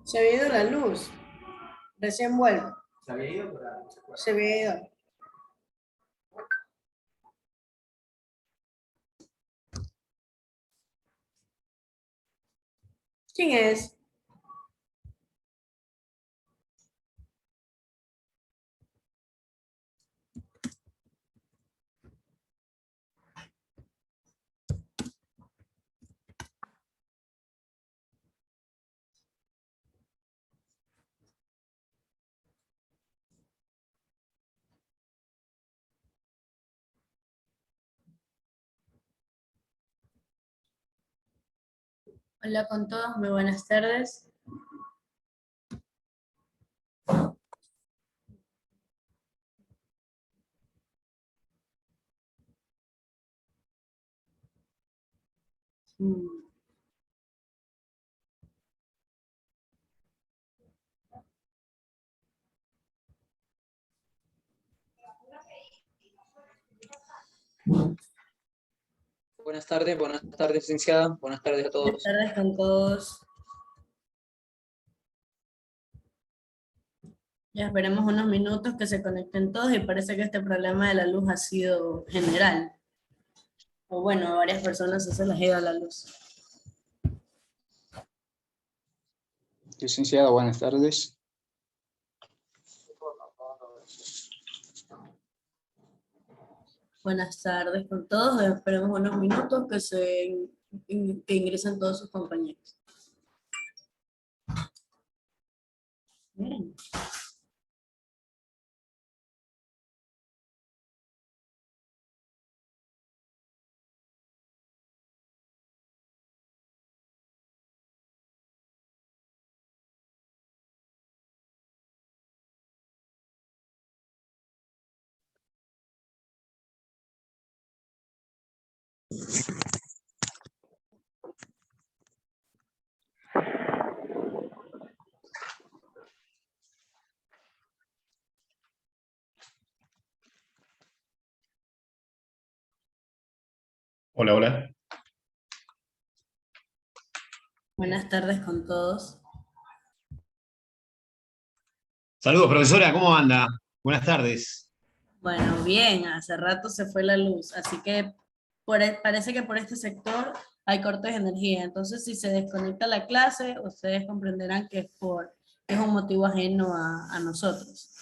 Se había ido la luz. Recién vuelvo. Se había ido, pero se fue. Se había ido. ¿Quién es? Hola con todos, muy buenas tardes. Mm. Buenas tardes, licenciada. Buenas tardes a Buenas todos. tardes con todos. Ya esperemos unos minutos que se conecten todos y parece que este problema de la luz ha sido general. O bueno, a varias personas se les ha ido la luz. Licenciada, buenas tardes. Buenas tardes con todos. Esperemos unos minutos que ingresen todos sus compañeros. Bien. Hola, hola. Buenas tardes con todos. Saludos, profesora, ¿cómo anda? Buenas tardes. Bueno, bien, hace rato se fue la luz, así que parece que por este sector hay cortes de energía. Entonces, si se desconecta la clase, ustedes comprenderán que es un motivo ajeno a nosotros.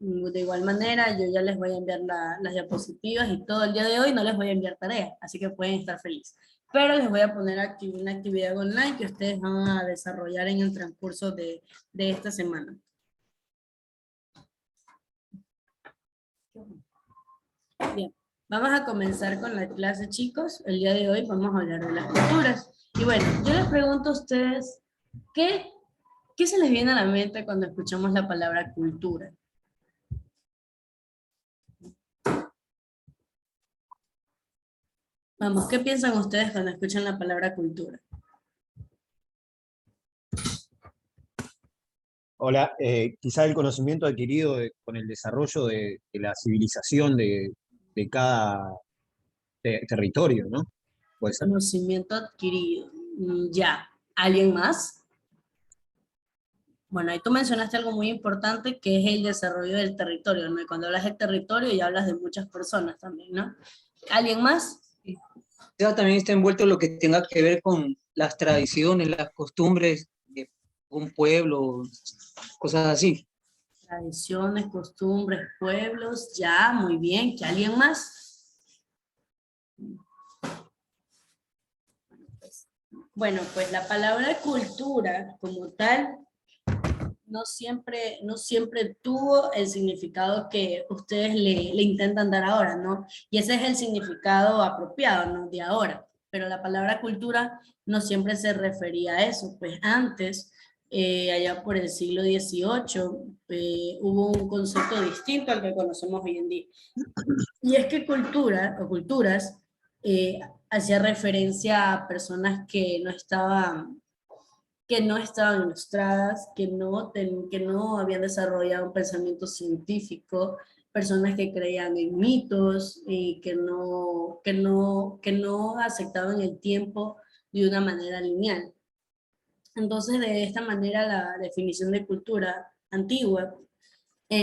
De igual manera, yo ya les voy a enviar las diapositivas y todo el día de hoy no les voy a enviar tareas, así que pueden estar felices. Pero les voy a poner aquí una actividad online que ustedes van a desarrollar en el transcurso de esta semana. Bien, vamos a comenzar con la clase, chicos. El día de hoy vamos a hablar de las culturas. Y bueno, yo les pregunto a ustedes, ¿qué se les viene a la mente cuando escuchamos la palabra cultura? Vamos, ¿qué piensan ustedes cuando escuchan la palabra cultura? Hola, quizá el conocimiento adquirido con el desarrollo de la civilización de cada territorio, ¿no? Puede ser. Conocimiento adquirido. Ya. ¿Alguien más? Bueno, ahí tú mencionaste algo muy importante que es el desarrollo del territorio, ¿no? Y cuando hablas de territorio ya hablas de muchas personas también, ¿no? ¿Alguien más? Ya también está envuelto lo que tenga que ver con las tradiciones, las costumbres de un pueblo, cosas así. Tradiciones, costumbres, pueblos, ya, muy bien. ¿Que alguien más? Bueno, pues la palabra cultura como tal no siempre tuvo el significado que ustedes le intentan dar ahora, ¿no? Y ese es el significado apropiado, ¿no? De ahora. Pero la palabra cultura no siempre se refería a eso. Pues antes, allá por el siglo XVIII, hubo un concepto distinto al que conocemos hoy en día. Y es que cultura o culturas hacía referencia a personas que no estaban ilustradas, que no habían desarrollado un pensamiento científico, personas que creían en mitos y que no aceptaban el tiempo de una manera lineal. Entonces, de esta manera, la definición de cultura antigua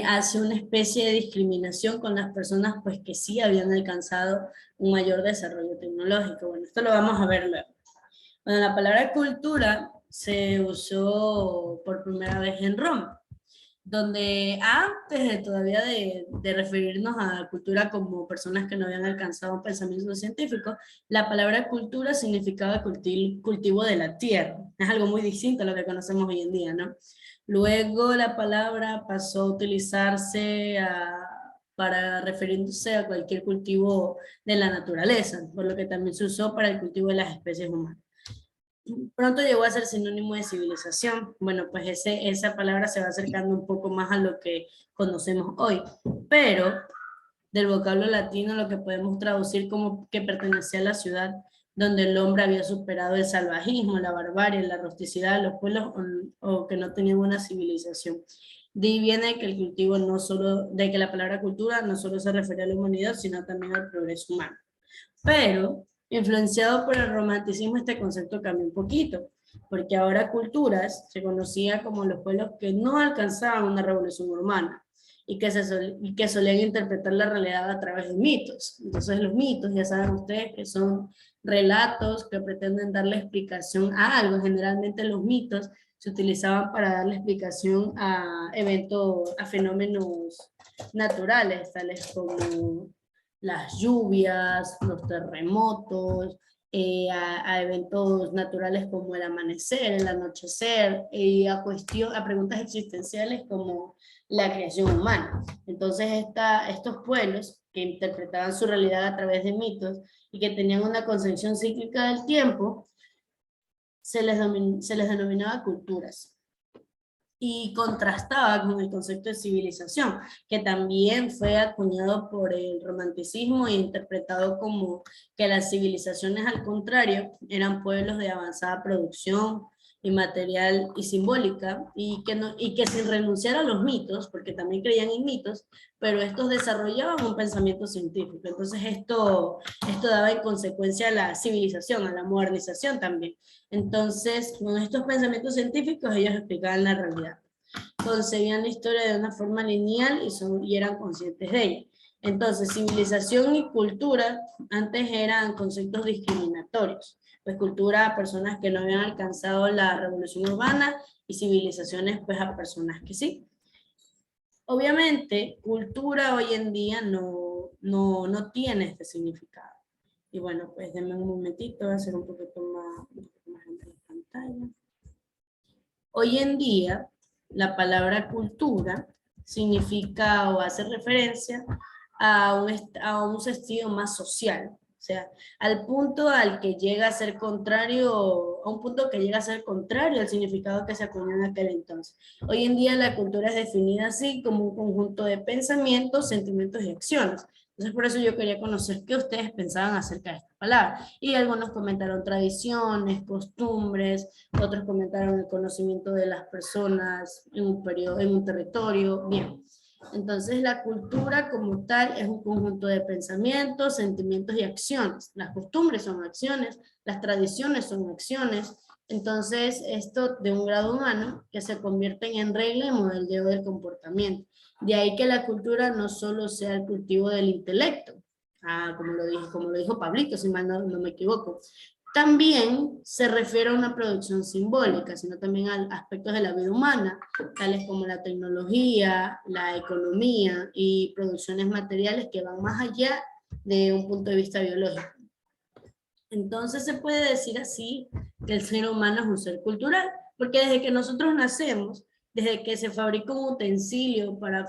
hace una especie de discriminación con las personas pues, que sí habían alcanzado un mayor desarrollo tecnológico. Bueno, esto lo vamos a ver luego. Bueno, la palabra cultura se usó por primera vez en Roma, donde antes de todavía de referirnos a cultura como personas que no habían alcanzado un pensamiento científico, la palabra cultura significaba cultivo de la tierra. Es algo muy distinto a lo que conocemos hoy en día, ¿no? Luego la palabra pasó a utilizarse para referirse a cualquier cultivo de la naturaleza, por lo que también se usó para el cultivo de las especies humanas. Pronto llegó a ser sinónimo de civilización. Bueno, pues esa palabra se va acercando un poco más a lo que conocemos hoy, pero del vocablo latino lo que podemos traducir como que pertenecía a la ciudad donde el hombre había superado el salvajismo, la barbarie, la rusticidad de los pueblos o que no tenían una civilización. De ahí viene que el cultivo no solo, de que la palabra cultura no solo se refiere a la humanidad, sino también al progreso humano. Pero, influenciado por el romanticismo, este concepto cambió un poquito, porque ahora culturas se conocía como los pueblos que no alcanzaban una revolución urbana y que solían interpretar la realidad a través de mitos. Entonces los mitos, ya saben ustedes que son relatos que pretenden darle explicación a algo. Generalmente los mitos se utilizaban para darle explicación a eventos, a fenómenos naturales, tales como las lluvias, los terremotos, a eventos naturales como el amanecer, el anochecer, y a preguntas existenciales como la creación humana. Entonces estos pueblos que interpretaban su realidad a través de mitos y que tenían una concepción cíclica del tiempo, se les denominaba culturas. Y contrastaba con el concepto de civilización, que también fue acuñado por el romanticismo e interpretado como que las civilizaciones, al contrario, eran pueblos de avanzada producción y material y simbólica, y que sin renunciar a los mitos, porque también creían en mitos, pero estos desarrollaban un pensamiento científico. Entonces esto daba en consecuencia a la civilización, a la modernización también. Entonces, con estos pensamientos científicos, ellos explicaban la realidad. Concebían la historia de una forma lineal y eran conscientes de ella. Entonces, civilización y cultura antes eran conceptos discriminatorios. Pues cultura a personas que no habían alcanzado la revolución urbana y civilizaciones pues a personas que sí. Obviamente, cultura hoy en día no tiene este significado. Y bueno, pues denme un momentito, voy a hacer un poquito más grande la pantalla. Hoy en día, la palabra cultura significa o hace referencia a un sentido más social, o sea, al punto al que llega a ser contrario, a un punto que llega a ser contrario al significado que se acuñó en aquel entonces. Hoy en día la cultura es definida así como un conjunto de pensamientos, sentimientos y acciones. Entonces por eso yo quería conocer qué ustedes pensaban acerca de esta palabra. Y algunos comentaron tradiciones, costumbres, otros comentaron el conocimiento de las personas en un periodo, en un territorio. Bien. Entonces la cultura como tal es un conjunto de pensamientos, sentimientos y acciones. Las costumbres son acciones, las tradiciones son acciones. Entonces esto de un grado humano que se convierten en regla y modeleo del comportamiento. De ahí que la cultura no solo sea el cultivo del intelecto, como lo dijo Pablito, si mal no me equivoco, también se refiere a una producción simbólica, sino también a aspectos de la vida humana, tales como la tecnología, la economía y producciones materiales que van más allá de un punto de vista biológico. Entonces se puede decir así que el ser humano es un ser cultural, porque desde que nosotros nacemos, desde que se fabrica un utensilio para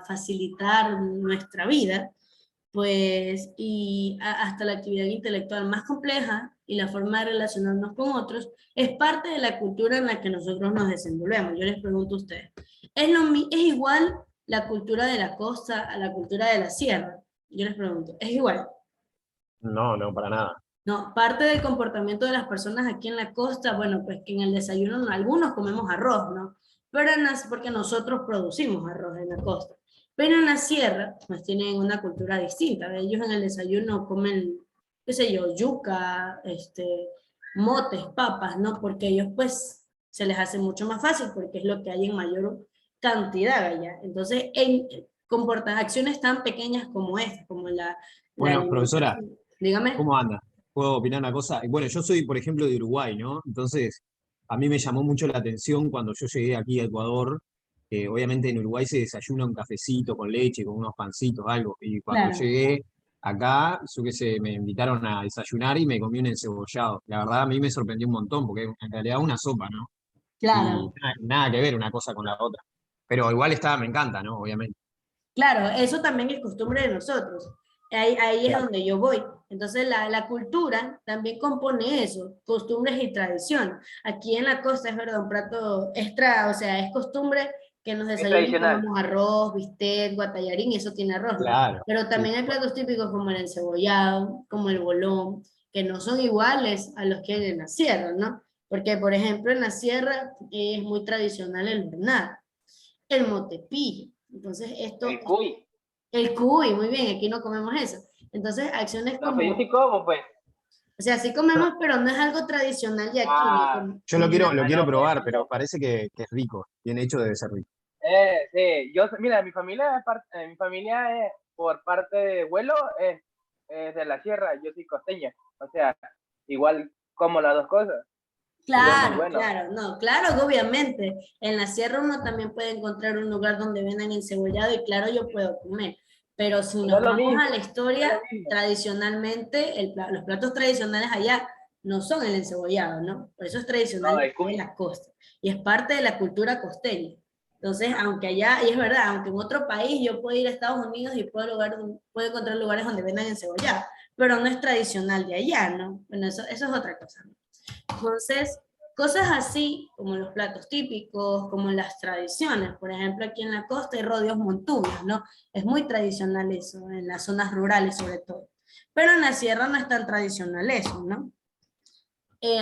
facilitar nuestra vida, pues, hasta la actividad intelectual más compleja y la forma de relacionarnos con otros, es parte de la cultura en la que nosotros nos desenvolvemos. Yo les pregunto a ustedes, ¿es igual la cultura de la costa a la cultura de la sierra? Yo les pregunto, ¿es igual? No, no, para nada. No, parte del comportamiento de las personas aquí en la costa, bueno, pues que en el desayuno algunos comemos arroz, ¿no? Pero porque nosotros producimos arroz en la costa. Pero en la sierra, pues tienen una cultura distinta. Ellos en el desayuno comen, qué sé yo, yuca, motes, papas, ¿no? Porque ellos pues se les hace mucho más fácil porque es lo que hay en mayor cantidad allá. Entonces, comportan acciones tan pequeñas como esta, como la Bueno, profesora, alimentación. Dígame. ¿cómo anda? ¿Puedo opinar una cosa? Bueno, yo soy, por ejemplo, de Uruguay, ¿no? Entonces, a mí me llamó mucho la atención cuando yo llegué aquí a Ecuador. Obviamente en Uruguay se desayuna un cafecito con leche, con unos pancitos, algo. Y cuando Claro, llegué acá, yo qué sé, me invitaron a desayunar y me comí un encebollado. La verdad, a mí me sorprendió un montón, porque en realidad es una sopa, ¿no? Y claro. nada que ver una cosa con la otra. Pero igual está, me encanta, ¿no? Obviamente. Claro, eso también es costumbre de nosotros. Ahí es donde yo voy. Entonces, la cultura también compone eso, costumbres y tradición. Aquí en la costa es verdad, un plato extra, o sea, es costumbre que en los Es desayunos tradicional. comamos arroz, bistec, guatallarín, y eso tiene arroz, ¿no? Claro. Pero Sí. también hay platos típicos como el encebollado, como el bolón, que no son iguales a los que hay en la sierra, ¿no? Porque, por ejemplo, en la sierra es muy tradicional el hornado, el motepillo. Entonces, El cuy. el cuy, muy bien, aquí no comemos eso. Entonces, acciones No, pero yo sí como, como, pues. o sea, sí comemos, pero no es algo tradicional de aquí, ¿no? Ah, Yo Como lo ah, quiero no, pues. probar, pero parece que es rico. Bien hecho debe ser rico. Sí, mira, mi familia es, por parte de abuelo es de la sierra, yo soy costeño. O sea, igual como las dos cosas. Y es muy Claro, bueno. claro, no, claro, que obviamente. En la sierra uno también puede encontrar un lugar donde vendan encebollado y claro, yo puedo comer. Pero si No nos es lo vamos mismo, a la no es historia, lo mismo. tradicionalmente, los platos tradicionales allá no son el encebollado, ¿no? Por eso es tradicional No, de el aquí de cuy. la costa. Y es parte de la cultura costeña. Entonces, aunque allá, y es verdad, aunque en otro país yo puedo ir a Estados Unidos y puedo encontrar lugares donde vendan encebollado, pero no es tradicional de allá, ¿no? Bueno, eso es otra cosa, ¿no? Entonces, cosas así como los platos típicos, como las tradiciones, por ejemplo, aquí en la costa hay rodeos montunos, ¿no? Es muy tradicional eso, en las zonas rurales sobre todo. Pero en la sierra no es tan tradicional eso, ¿no?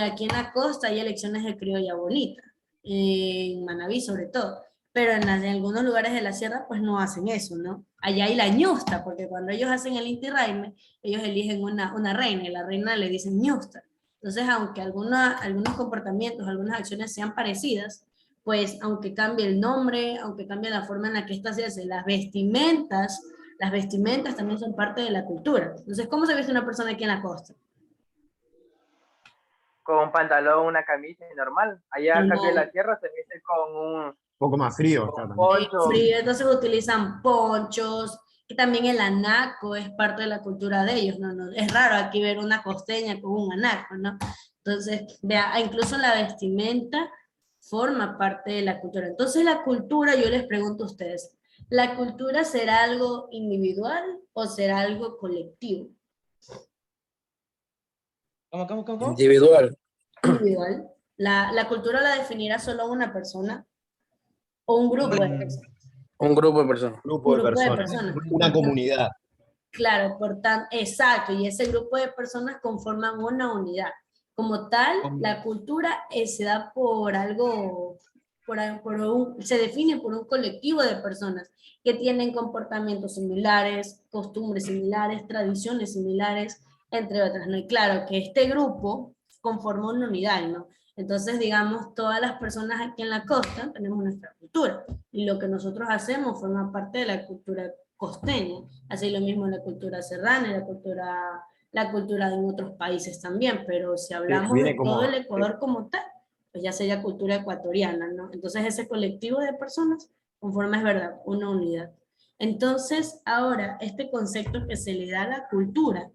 Aquí en la costa hay elecciones de criolla bonita, en Manabí sobre todo, pero en algunos lugares de la sierra pues no hacen eso, ¿no? Allá hay la ñusta, porque cuando ellos hacen el Inti Raymi, ellos eligen una reina y la reina le dicen ñusta. Entonces, aunque algunos comportamientos, algunas acciones sean parecidas, pues aunque cambie el nombre, aunque cambie la forma en la que esta se hace, las vestimentas también son parte de la cultura. Entonces, ¿cómo se viste una persona aquí en la costa? Con un pantalón, una camisa normal. Allá a cambio de la Normal. sierra se viste Un poco más frío con está también. poncho. Frío, entonces utilizan ponchos, que también el anaco es parte de la cultura de ellos, ¿no? Es raro aquí ver una costeña con un anaco, ¿no? Entonces, vea, incluso la vestimenta forma parte de la cultura. Entonces, la cultura, yo les pregunto a ustedes, ¿la cultura será algo individual o será algo colectivo? ¿Cómo? Individual, Individual. La cultura la definirá solo una persona o un grupo de personas. un grupo de personas. Un Grupo de grupo de personas, personas. una comunidad. Claro, por tanto, exacto, y ese grupo de personas conforman una unidad. Como tal, la cultura se da por algo, se define por un colectivo de personas que tienen comportamientos similares, costumbres similares, tradiciones similares, entre otras, ¿no? Y claro, que este grupo conforma una unidad, ¿no? Entonces, digamos, todas las personas aquí en la costa tenemos nuestra cultura, y lo que nosotros hacemos forma parte de la cultura costeña. Así lo mismo la cultura serrana y la cultura de otros países también, pero si hablamos Viene de todo como, el Ecuador como tal, pues ya sería cultura ecuatoriana, ¿no? Entonces ese colectivo de personas conforma, es verdad, una unidad. Entonces ahora este concepto que se le da a la cultura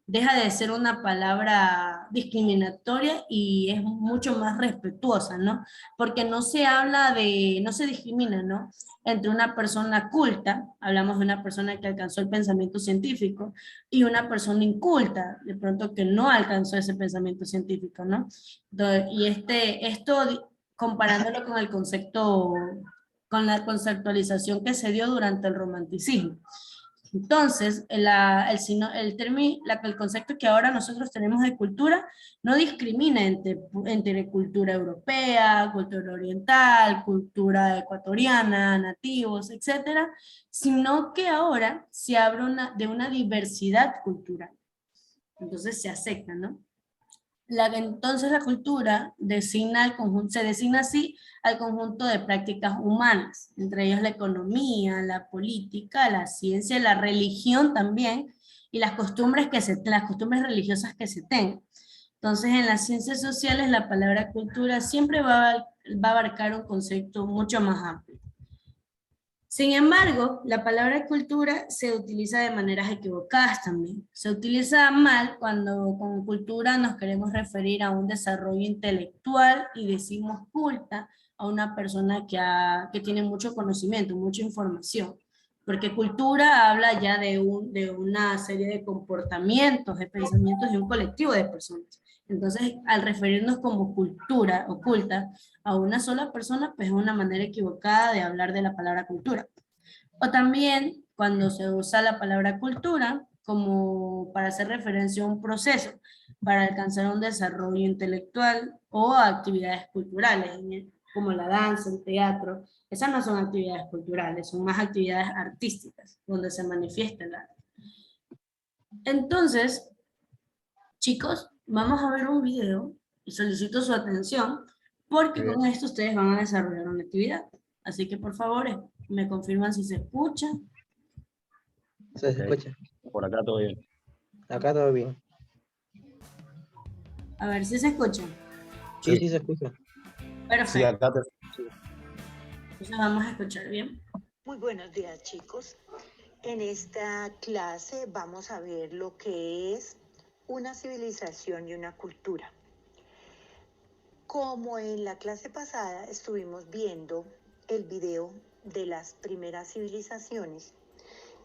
deja de ser una palabra discriminatoria y es mucho más respetuosa, ¿no? Porque no se habla no se discrimina, ¿no? Entre una persona culta, hablamos de una persona que alcanzó el pensamiento científico, y una persona inculta, de pronto que no alcanzó ese pensamiento científico, ¿no? Y esto comparándolo con el concepto, con la conceptualización que se dio durante el romanticismo. Entonces, el concepto que ahora nosotros tenemos de cultura no discrimina entre cultura europea, cultura oriental, cultura ecuatoriana, nativos, etcétera, sino que ahora se abre de una diversidad cultural. Entonces se acepta, ¿no? Entonces la cultura designa se designa así al conjunto de prácticas humanas, entre ellas la economía, la política, la ciencia, la religión también, y las costumbres religiosas que se tengan. Entonces, en las ciencias sociales, la palabra cultura siempre va a abarcar un concepto mucho más amplio. Sin embargo, la palabra cultura se utiliza de maneras equivocadas también. Se utiliza mal cuando con cultura nos queremos referir a un desarrollo intelectual y decimos culta a una persona que tiene mucho conocimiento, mucha información. Porque cultura habla ya de una serie de comportamientos, de pensamientos de un colectivo de personas. Entonces, al referirnos como cultura o culta a una sola persona, pues es una manera equivocada de hablar de la palabra cultura. O también cuando se usa la palabra cultura como para hacer referencia a un proceso para alcanzar un desarrollo intelectual o a actividades culturales, como la danza, el teatro. Esas no son actividades culturales, son más actividades artísticas, donde se manifiesta el arte. Entonces, chicos, vamos a ver un video y solicito su atención porque con esto ustedes van a desarrollar una actividad. Así que por favor, me confirman si se escucha. Se escucha. Por acá todo bien. Acá todo bien. A ver si se escucha. Sí, sí se escucha. Perfecto. Sí, acá Entonces vamos a escuchar bien. Muy buenos días, chicos. En esta clase vamos a ver lo que es una civilización y una cultura. Como en la clase pasada estuvimos viendo el video de las primeras civilizaciones,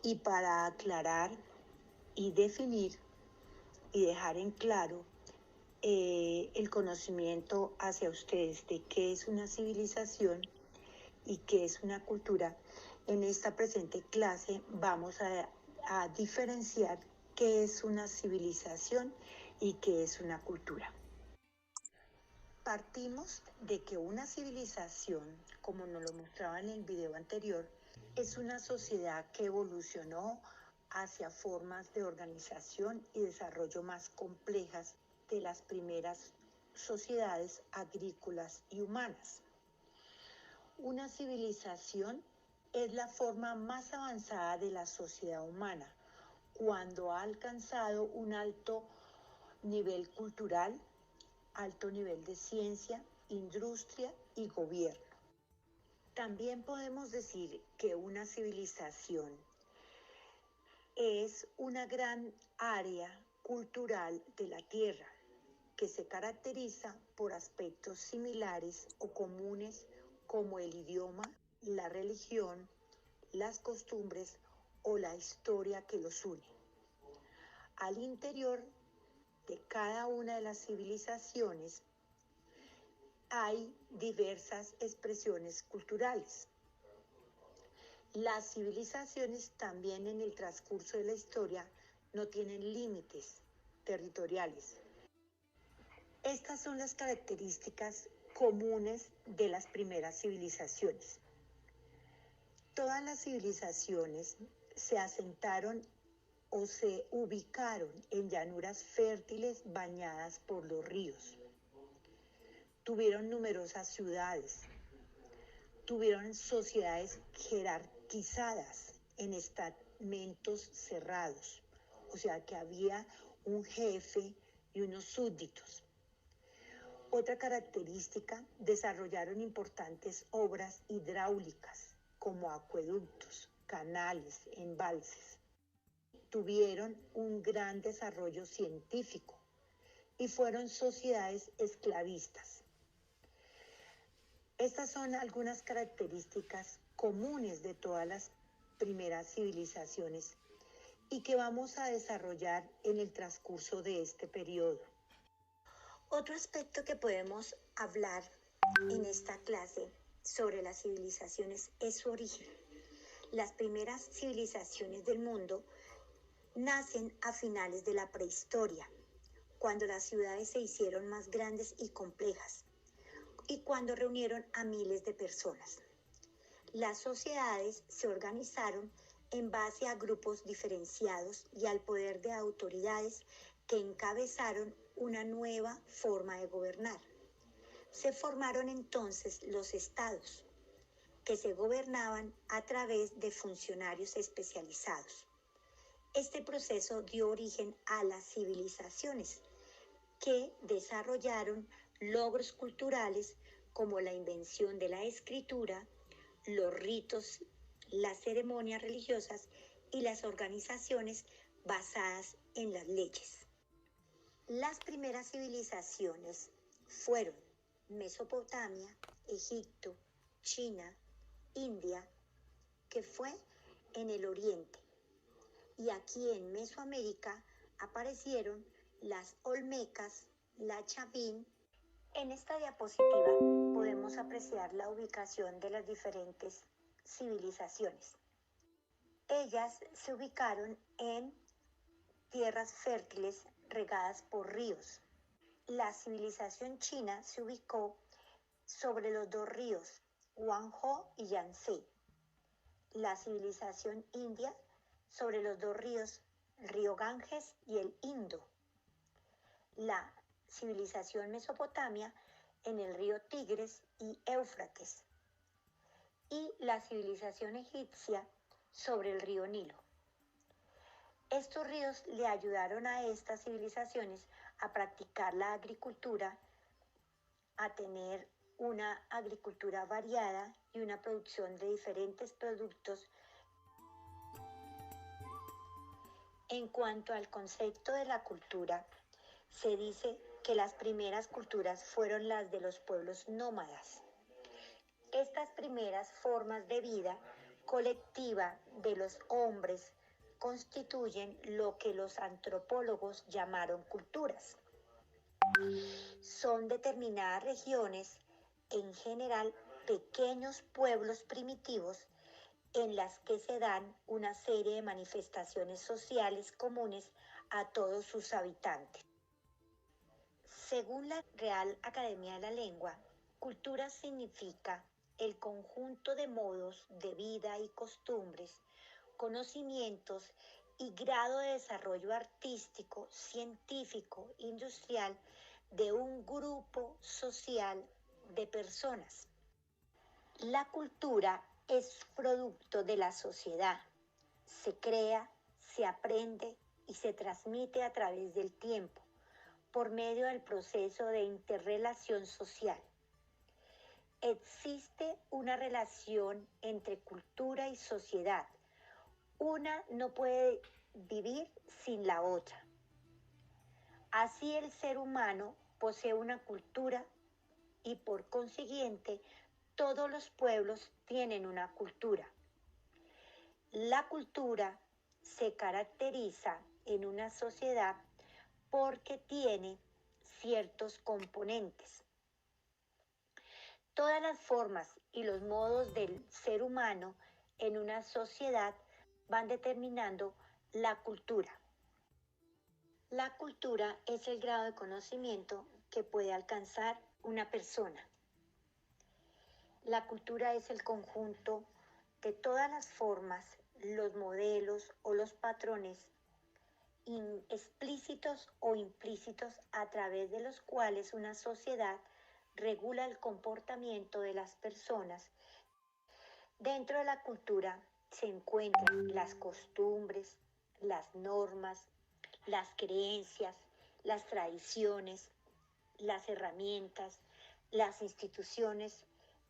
y para aclarar y definir y dejar en claro el conocimiento hacia ustedes de qué es una civilización y qué es una cultura, en esta presente clase vamos a diferenciar qué es una civilización y qué es una cultura. Partimos de que una civilización, como nos lo mostraba en el video anterior, es una sociedad que evolucionó hacia formas de organización y desarrollo más complejas de las primeras sociedades agrícolas y humanas. Una civilización es la forma más avanzada de la sociedad humana, cuando ha alcanzado un alto nivel cultural, alto nivel de ciencia, industria y gobierno. También podemos decir que una civilización es una gran área cultural de la Tierra, que se caracteriza por aspectos similares o comunes como el idioma, la religión, las costumbres o la historia que los une. Al interior de cada una de las civilizaciones hay diversas expresiones culturales. Las civilizaciones también en el transcurso de la historia no tienen límites territoriales. Estas son las características comunes de las primeras civilizaciones. Todas las civilizaciones se asentaron o se ubicaron en llanuras fértiles bañadas por los ríos. Tuvieron numerosas ciudades, tuvieron sociedades jerarquizadas en estamentos cerrados, o sea que había un jefe y unos súbditos. Otra característica, desarrollaron importantes obras hidráulicas como acueductos, canales, embalses. Tuvieron un gran desarrollo científico y fueron sociedades esclavistas. Estas son algunas características comunes de todas las primeras civilizaciones y que vamos a desarrollar en el transcurso de este periodo. Otro aspecto que podemos hablar en esta clase sobre las civilizaciones es su origen. Las primeras civilizaciones del mundo nacen a finales de la prehistoria, cuando las ciudades se hicieron más grandes y complejas, y cuando reunieron a miles de personas. Las sociedades se organizaron en base a grupos diferenciados y al poder de autoridades que encabezaron una nueva forma de gobernar. Se formaron entonces los estados, que se gobernaban a través de funcionarios especializados. Este proceso dio origen a las civilizaciones, que desarrollaron logros culturales como la invención de la escritura, los ritos, las ceremonias religiosas y las organizaciones basadas en las leyes. Las primeras civilizaciones fueron Mesopotamia, Egipto, China, India, que fue en el oriente. Y aquí en Mesoamérica aparecieron las olmecas, la chavín. En esta diapositiva podemos apreciar la ubicación de las diferentes civilizaciones. Ellas se ubicaron en tierras fértiles regadas por ríos. La civilización china se ubicó sobre los dos ríos, Huanghe y Yangtze. La civilización india sobre los dos ríos, el río Ganges y el Indo. La civilización Mesopotamia en el río Tigres y Éufrates. Y la civilización egipcia sobre el río Nilo. Estos ríos le ayudaron a estas civilizaciones a practicar la agricultura, a tener una agricultura variada y una producción de diferentes productos. En cuanto al concepto de la cultura, se dice que las primeras culturas fueron las de los pueblos nómadas. Estas primeras formas de vida colectiva de los hombres constituyen lo que los antropólogos llamaron culturas. Son determinadas regiones, en general pequeños pueblos primitivos, en las que se dan una serie de manifestaciones sociales comunes a todos sus habitantes. Según la Real Academia de la Lengua, cultura significa el conjunto de modos de vida y costumbres, conocimientos y grado de desarrollo artístico, científico, industrial de un grupo social de personas. La cultura es producto de la sociedad. Se crea, se aprende y se transmite a través del tiempo, por medio del proceso de interrelación social. Existe una relación entre cultura y sociedad. Una no puede vivir sin la otra. Así el ser humano posee una cultura y por consiguiente todos los pueblos tienen una cultura. La cultura se caracteriza en una sociedad porque tiene ciertos componentes. Todas las formas y los modos del ser humano en una sociedad van determinando la cultura. La cultura es el grado de conocimiento que puede alcanzar una persona. La cultura es el conjunto de todas las formas, los modelos o los patrones explícitos o implícitos a través de los cuales una sociedad regula el comportamiento de las personas. Dentro de la cultura se encuentran las costumbres, las normas, las creencias, las tradiciones, las herramientas, las instituciones,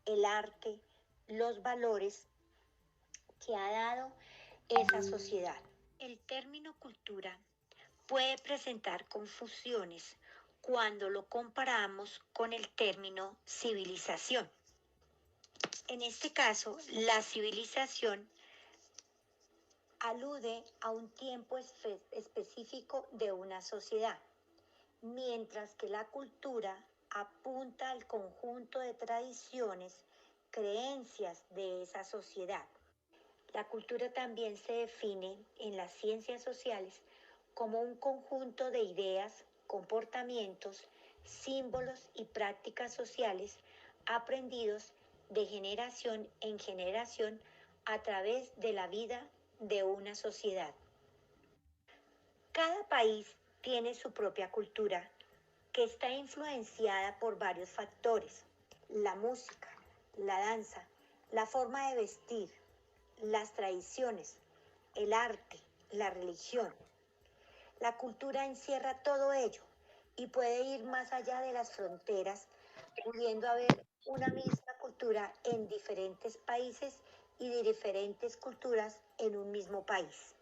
el arte, los valores que ha dado esa sociedad. El término cultura puede presentar confusiones cuando lo comparamos con el término civilización. En este caso, la civilización alude a un tiempo específico de una sociedad, mientras que la cultura apunta al conjunto de tradiciones, creencias de esa sociedad. La cultura también se define en las ciencias sociales como un conjunto de ideas, comportamientos, símbolos y prácticas sociales aprendidos de generación en generación a través de la vida de una sociedad. Cada país tiene su propia cultura que está influenciada por varios factores: la música, la danza, la forma de vestir, las tradiciones, el arte, la religión. La cultura encierra todo ello y puede ir más allá de las fronteras, pudiendo haber una misma cultura en diferentes países y de diferentes culturas en un mismo país.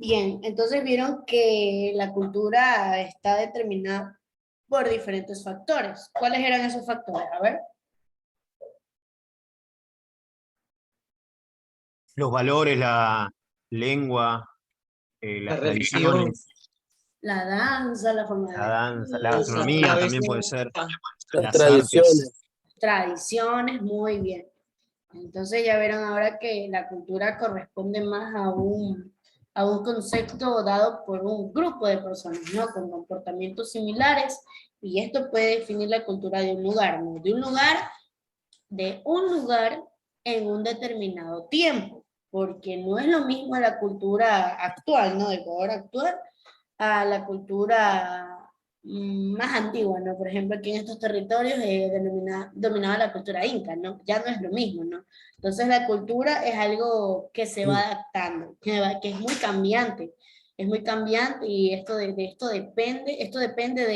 Bien, entonces vieron que la cultura está determinada por diferentes factores. ¿Cuáles eran esos factores? A ver. Los valores, la lengua, La las religión, tradiciones, La danza, la forma la de danza, la vestir, la gastronomía también puede ser, vestimenta. Las las artes. tradiciones. tradiciones, muy bien. Entonces ya verán ahora que la cultura corresponde más a un concepto dado por un grupo de personas, ¿no? Con comportamientos similares, y esto puede definir la cultura de un lugar, ¿no? De un lugar en un determinado tiempo, porque no es lo mismo la cultura actual, ¿no? De Ecuador actual, a la cultura más antigua, ¿no? Por ejemplo, aquí en estos territorios dominaba la cultura inca, ¿no? Ya no es lo mismo, ¿no? Entonces la cultura es algo que se va adaptando, que es muy cambiante y esto depende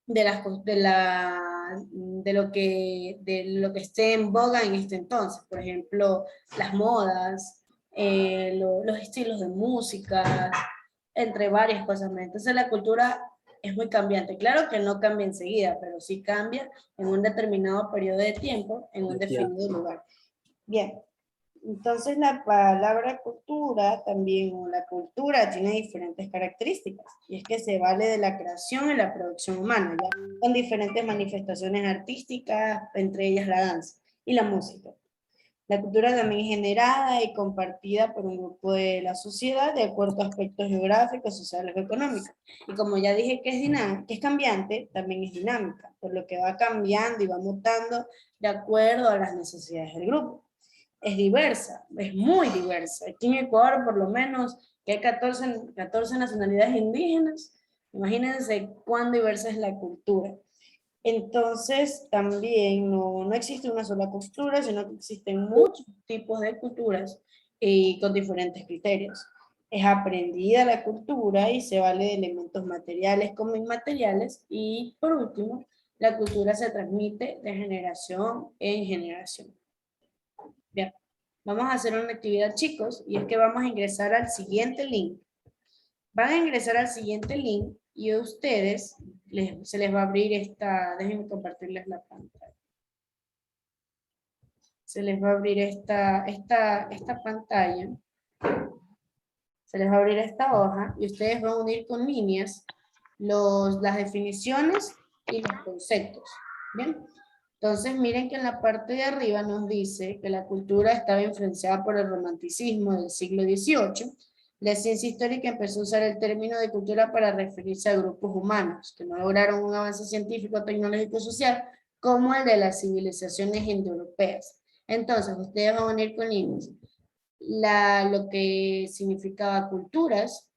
de, las, cos- de lo que esté en boga en este entonces. Por ejemplo, las modas, los estilos de música, entre varias cosas más. Entonces la cultura es muy cambiante. Claro que no cambia enseguida, pero sí cambia en un determinado periodo de tiempo, en un definido lugar. Bien, entonces la palabra cultura también, o la cultura, tiene diferentes características, y es que se vale de la creación y la producción humana, ¿ya? Con diferentes manifestaciones artísticas, entre ellas la danza y la música. La cultura también es generada y compartida por un grupo de la sociedad de acuerdo a aspectos geográficos, sociales o económicos. Y como ya dije que es dinámica, que es cambiante, también es dinámica, por lo que va cambiando y va mutando de acuerdo a las necesidades del grupo. Es diversa, es muy diversa. Aquí en Ecuador, por lo menos, que hay 14 nacionalidades indígenas, imagínense cuán diversa es la cultura. Entonces, también no existe una sola cultura, sino que existen muchos tipos de culturas y con diferentes criterios. Es aprendida la cultura y se vale de elementos materiales como inmateriales. Y por último, la cultura se transmite de generación en generación. Bien, vamos a hacer una actividad, chicos, y es que vamos a ingresar al siguiente link. Van a ingresar al siguiente link y a ustedes se les va a abrir déjenme compartirles la pantalla. Se les va a abrir esta pantalla, se les va a abrir esta hoja y ustedes van a unir con líneas las definiciones y los conceptos. ¿Bien? Entonces miren que en la parte de arriba nos dice que la cultura estaba influenciada por el romanticismo del siglo XVIII. La ciencia histórica empezó a usar el término de cultura para referirse a grupos humanos que no lograron un avance científico, tecnológico, social como el de las civilizaciones indoeuropeas. Entonces, ustedes van a unir con líneas lo que significaba culturas,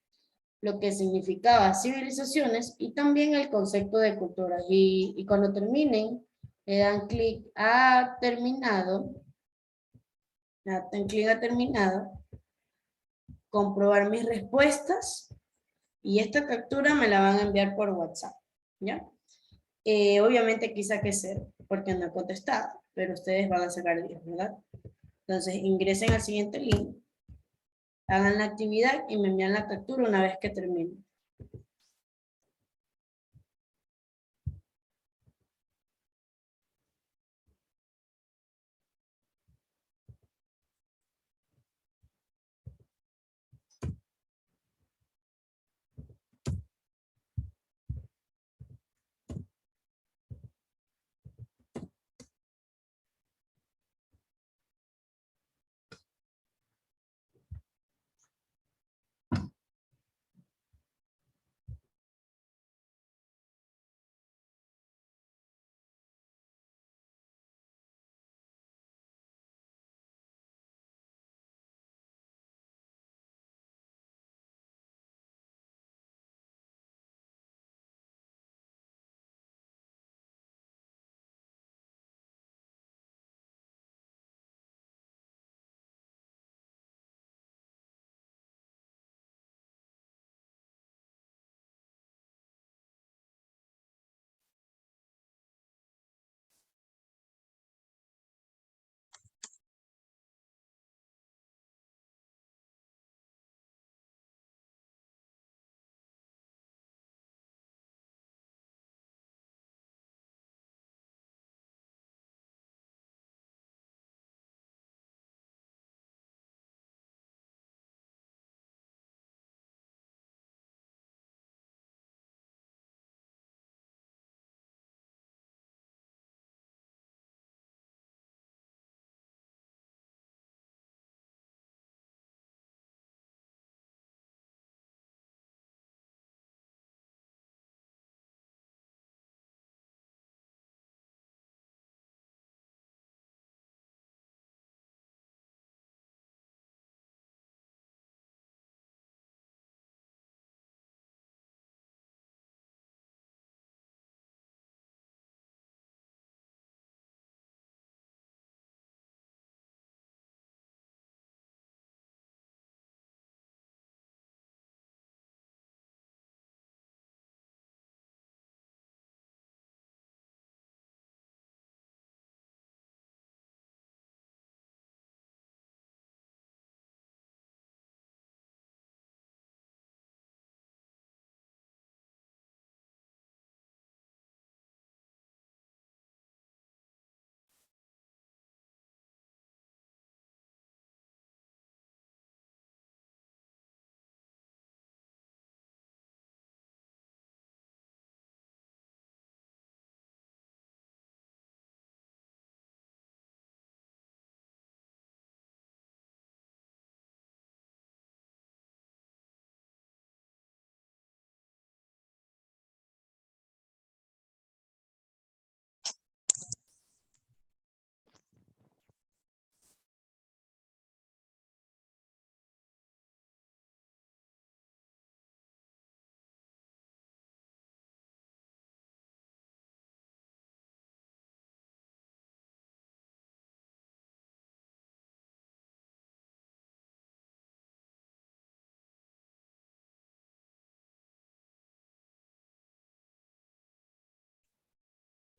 lo que significaba civilizaciones y también el concepto de culturas. Y cuando terminen, le dan clic a terminado, dan clic a terminado, comprobar mis respuestas, y esta captura me la van a enviar por WhatsApp, ¿ya? Obviamente aquí saqué 0, porque no he contestado, pero ustedes van a sacar 10, ¿verdad? Entonces ingresen al siguiente link, hagan la actividad y me envían la captura una vez que termine.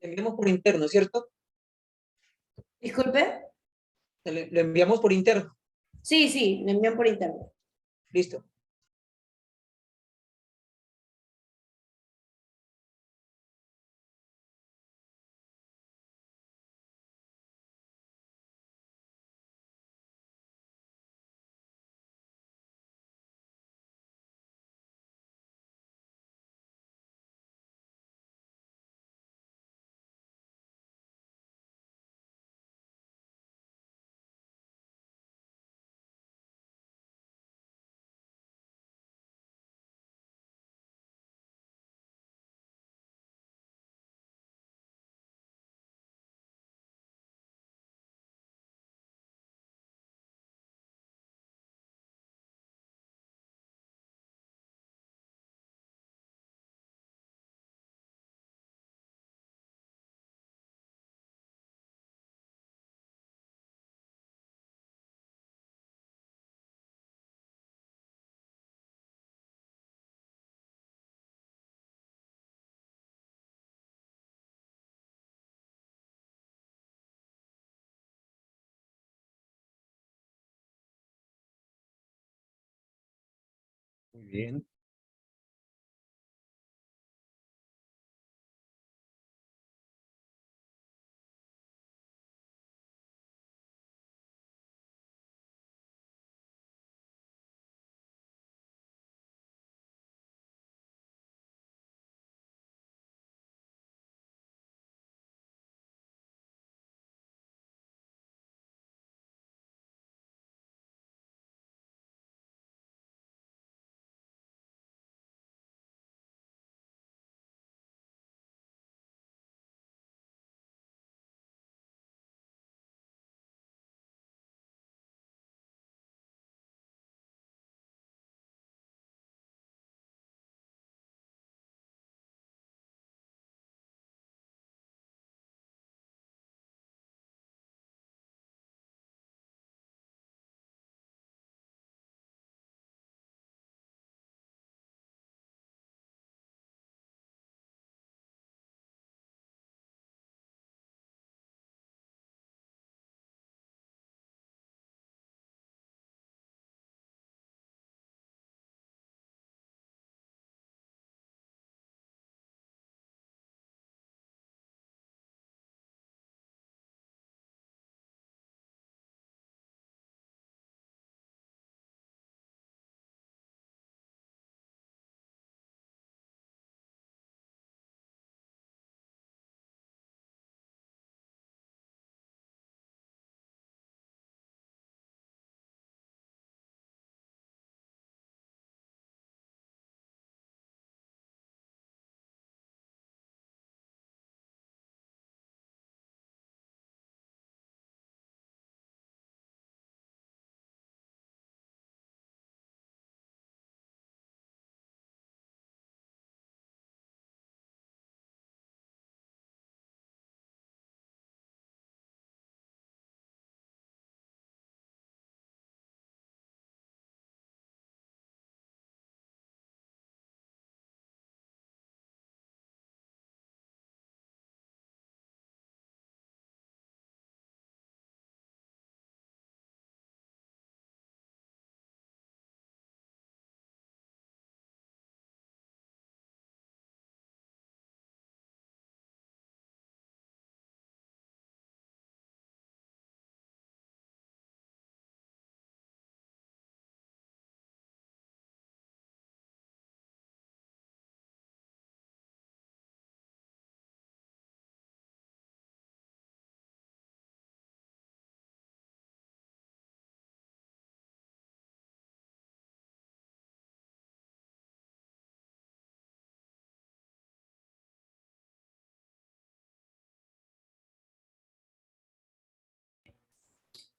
enviamos por interno, ¿cierto? Disculpe. Lo enviamos por interno. Sí, sí, me envían por internet. Listo. Muy bien.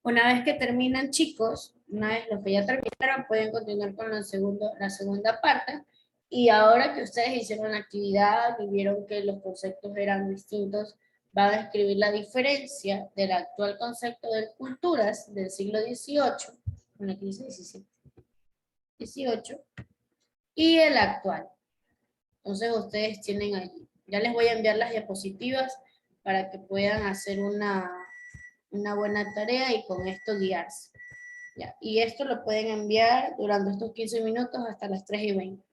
Una vez que terminan, chicos, una vez los que ya terminaron, pueden continuar con la segunda parte. Y ahora que ustedes hicieron la actividad y vieron que los conceptos eran distintos, van a escribir la diferencia del actual concepto de culturas del siglo XVIII, bueno, aquí dice XVII, XVIII, y el actual. Entonces ustedes tienen allí. Ya les voy a enviar las diapositivas para que puedan hacer una buena tarea y con esto guiarse. Ya. Y esto lo pueden enviar durante estos 15 minutos hasta las 3:20.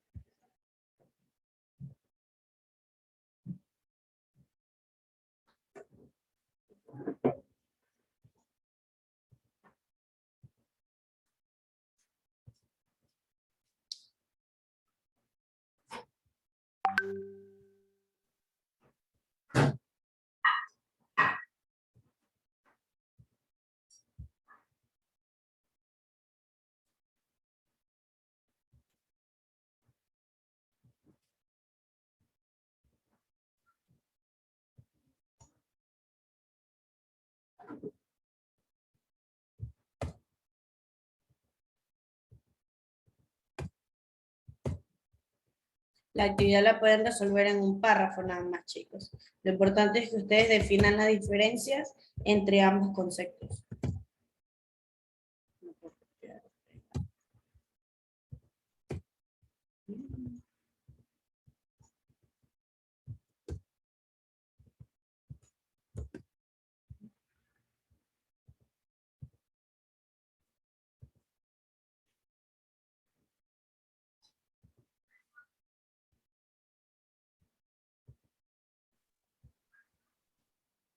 La actividad la pueden resolver en un párrafo nada más, chicos. Lo importante es que ustedes definan las diferencias entre ambos conceptos.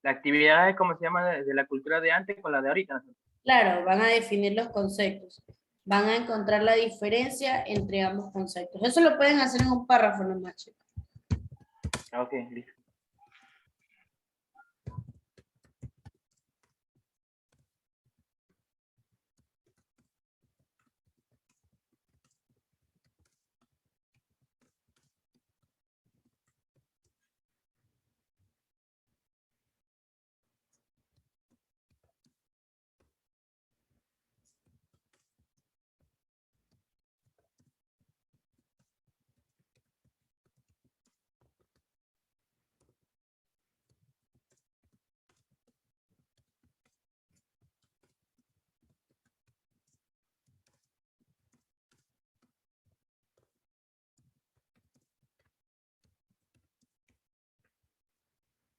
La actividad es como se llama de la cultura de antes con la de ahorita. Claro, van a definir los conceptos. Van a encontrar la diferencia entre ambos conceptos. Eso lo pueden hacer en un párrafo nomás, chicos. Ok, listo.